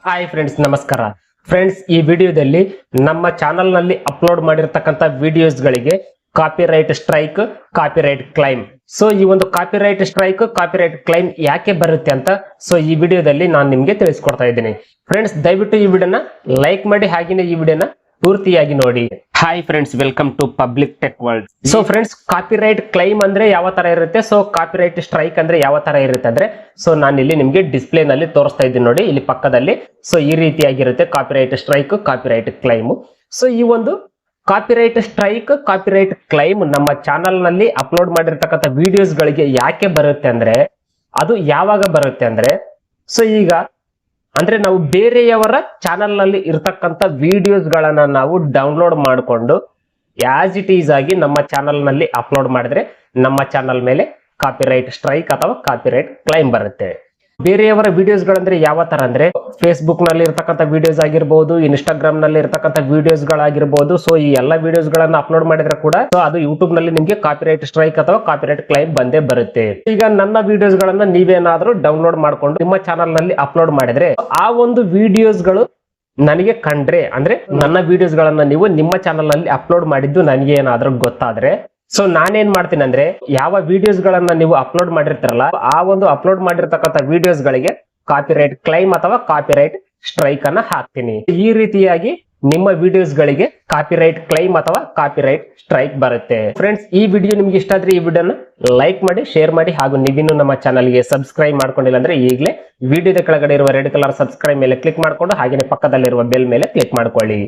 Hi friends, ನಮಸ್ಕಾರ friends. ಈ ವಿಡಿಯೋದಲ್ಲಿ ನಮ್ಮ ಚಾನೆಲ್ ನಲ್ಲಿ ಅಪ್ಲೋಡ್ ಮಾಡಿರ್ತಕ್ಕಂಥ ವಿಡಿಯೋಸ್ ಗಳಿಗೆ copyright strike, copyright claim. So ಈ ಒಂದು ಕಾಪಿರೈಟ್ ಸ್ಟ್ರೈಕ್, ಕಾಪಿರೈಟ್ ಕ್ಲೈಮ್ ಯಾಕೆ ಬರುತ್ತೆ ಅಂತ ಈ ವಿಡಿಯೋದಲ್ಲಿ ನಾನು ನಿಮ್ಗೆ ತಿಳಿಸ್ಕೊಡ್ತಾ ಇದ್ದೀನಿ. ಫ್ರೆಂಡ್ಸ್, ದಯವಿಟ್ಟು ಈ ವಿಡಿಯೋನ ಲೈಕ್ ಮಾಡಿ, ಹಾಗೇನೆ ಈ ವಿಡಿಯೋನ ಪೂರ್ತಿಯಾಗಿ ನೋಡಿ. Hi friends, welcome to public tech world. So friends, copyright claim ಅಂದ್ರೆ ಯಾವ ತರ ಇರುತ್ತೆ, ಸೊ ಕಾಪಿರೈಟ್ ಸ್ಟ್ರೈಕ್ ಅಂದ್ರೆ ಯಾವ ತರ ಇರುತ್ತೆ ಅಂದ್ರೆ, ನಾನು ಇಲ್ಲಿ ನಿಮ್ಗೆ ಡಿಸ್ಪ್ಲೇ ನಲ್ಲಿ ತೋರಿಸ್ತಾ ಇದ್ದೀನಿ ನೋಡಿ, ಇಲ್ಲಿ ಪಕ್ಕದಲ್ಲಿ. ಈ ರೀತಿಯಾಗಿರುತ್ತೆ ಕಾಪಿರೈಟ್ ಸ್ಟ್ರೈಕ್, ಕಾಪಿರೈಟ್ ಕ್ಲೈಮ್. ಈ ಒಂದು ಕಾಪಿರೈಟ್ ಸ್ಟ್ರೈಕ್, ಕಾಪಿರೈಟ್ ಕ್ಲೈಮ್ ನಮ್ಮ ಚಾನಲ್ ನಲ್ಲಿ ಅಪ್ಲೋಡ್ ಮಾಡಿರ್ತಕ್ಕಂಥ ವಿಡಿಯೋಸ್ ಗಳಿಗೆ ಯಾಕೆ ಬರುತ್ತೆ ಅಂದ್ರೆ, ಅದು ಯಾವಾಗ ಬರುತ್ತೆ ಅಂದ್ರೆ, ಈಗ ಅಂದ್ರೆ ನಾವು ಬೇರೆಯವರ ಚಾನಲ್ ನಲ್ಲಿ ಇರತಕ್ಕಂತ ವಿಡಿಯೋಸ್ ಗಳನ್ನ ನಾವು ಡೌನ್ಲೋಡ್ ಮಾಡಿಕೊಂಡು ಆಸ್ ಇಟ್ ಈಸ್ ಆಗಿ ನಮ್ಮ ಚಾನಲ್ ನಲ್ಲಿ ಅಪ್ಲೋಡ್ ಮಾಡಿದ್ರೆ ನಮ್ಮ ಚಾನಲ್ ಮೇಲೆ ಕಾಪಿರೈಟ್ ಸ್ಟ್ರೈಕ್ ಅಥವಾ ಕಾಪಿರೈಟ್ ಕ್ಲೈಮ್ ಬರುತ್ತೆ. ಬೇರೆಯವರ ವಿಡಿಯೋಸ್ ಗಳಂದ್ರೆ ಯಾವ ತರ ಅಂದ್ರೆ, ಫೇಸ್ಬುಕ್ ನಲ್ಲಿ ಇರ್ತಕ್ಕಂಥ ವಿಡಿಯೋಸ್ ಆಗಿರ್ಬೋದು, ಇನ್ಸ್ಟಾಗ್ರಾಮ್ ನಲ್ಲಿ ಇರ್ತಕ್ಕಂಥ ವಿಡಿಯೋಸ್ ಗಳಾಗಿರ್ಬೋದು. ಈ ಎಲ್ಲಾ ವಿಡಿಯೋಸ್ ಗಳನ್ನ ಅಪ್ಲೋಡ್ ಮಾಡಿದ್ರೆ ಕೂಡ ಅದು ಯೂಟ್ಯೂಬ್ ನಲ್ಲಿ ನಿಮ್ಗೆ ಕಾಪಿರೈಟ್ ಸ್ಟ್ರೈಕ್ ಅಥವಾ ಕಾಪಿರೈಟ್ ಕ್ಲೈಮ್ ಬಂದೇ ಬರುತ್ತೆ. ಈಗ ನನ್ನ ವಿಡಿಯೋಸ್ ಗಳನ್ನ ನೀವೇನಾದ್ರೂ ಡೌನ್ಲೋಡ್ ಮಾಡ್ಕೊಂಡು ನಿಮ್ಮ ಚಾನಲ್ ನಲ್ಲಿ ಅಪ್ಲೋಡ್ ಮಾಡಿದ್ರೆ, ಆ ಒಂದು ವಿಡಿಯೋಸ್ ಗಳು ನನಗೆ ಕಂಡ್ರೆ, ಅಂದ್ರೆ ನನ್ನ ವಿಡಿಯೋಸ್ ಗಳನ್ನ ನೀವು ನಿಮ್ಮ ಚಾನಲ್ ನಲ್ಲಿ ಅಪ್ಲೋಡ್ ಮಾಡಿದ್ದು ನನಗೆ ಏನಾದ್ರೂ ಗೊತ್ತಾದ್ರೆ, ನಾನೇನ್ ಮಾಡ್ತೀನಿ ಅಂದ್ರೆ, ಯಾವ ವಿಡಿಯೋಸ್ ಗಳನ್ನ ನೀವು ಅಪ್ಲೋಡ್ ಮಾಡಿರ್ತಾರಲ್ಲ, ಆ ಒಂದು ಅಪ್ಲೋಡ್ ಮಾಡಿರ್ತಕ್ಕಂಥ ವಿಡಿಯೋಸ್ ಗಳಿಗೆ ಕಾಪಿರೈಟ್ ಕ್ಲೈಮ್ ಅಥವಾ ಕಾಪಿರೈಟ್ ಸ್ಟ್ರೈಕ್ ಅನ್ನ ಹಾಕ್ತೀನಿ. ಈ ರೀತಿಯಾಗಿ ನಿಮ್ಮ ವಿಡಿಯೋಸ್ ಗಳಿಗೆ ಕಾಪಿರೈಟ್ ಕ್ಲೈಮ್ ಅಥವಾ ಕಾಪಿರೈಟ್ ಸ್ಟ್ರೈಕ್ ಬರುತ್ತೆ. ಫ್ರೆಂಡ್ಸ್, ಈ ವಿಡಿಯೋ ನಿಮ್ಗೆ ಇಷ್ಟ ಆದ್ರೆ ಈ ವಿಡಿಯೋನ ಲೈಕ್ ಮಾಡಿ, ಶೇರ್ ಮಾಡಿ, ಹಾಗೂ ನೀವಿನ್ನು ನಮ್ಮ ಚಾನಲ್ಗೆ ಸಬ್ಸ್ಕ್ರೈಬ್ ಮಾಡ್ಕೊಂಡಿಲ್ಲ ಅಂದ್ರೆ ಈಗಲೇ ವಿಡಿಯೋದ ಕೆಳಗಡೆ ಇರುವ ರೆಡ್ ಕಲರ್ ಸಬ್ಸ್ಕ್ರೈಬ್ ಮೇಲೆ ಕ್ಲಿಕ್ ಮಾಡ್ಕೊಂಡು, ಹಾಗೇನೆ ಪಕ್ಕದಲ್ಲಿರುವ ಬೆಲ್ ಮೇಲೆ ಕ್ಲಿಕ್ ಮಾಡ್ಕೊಳ್ಳಿ.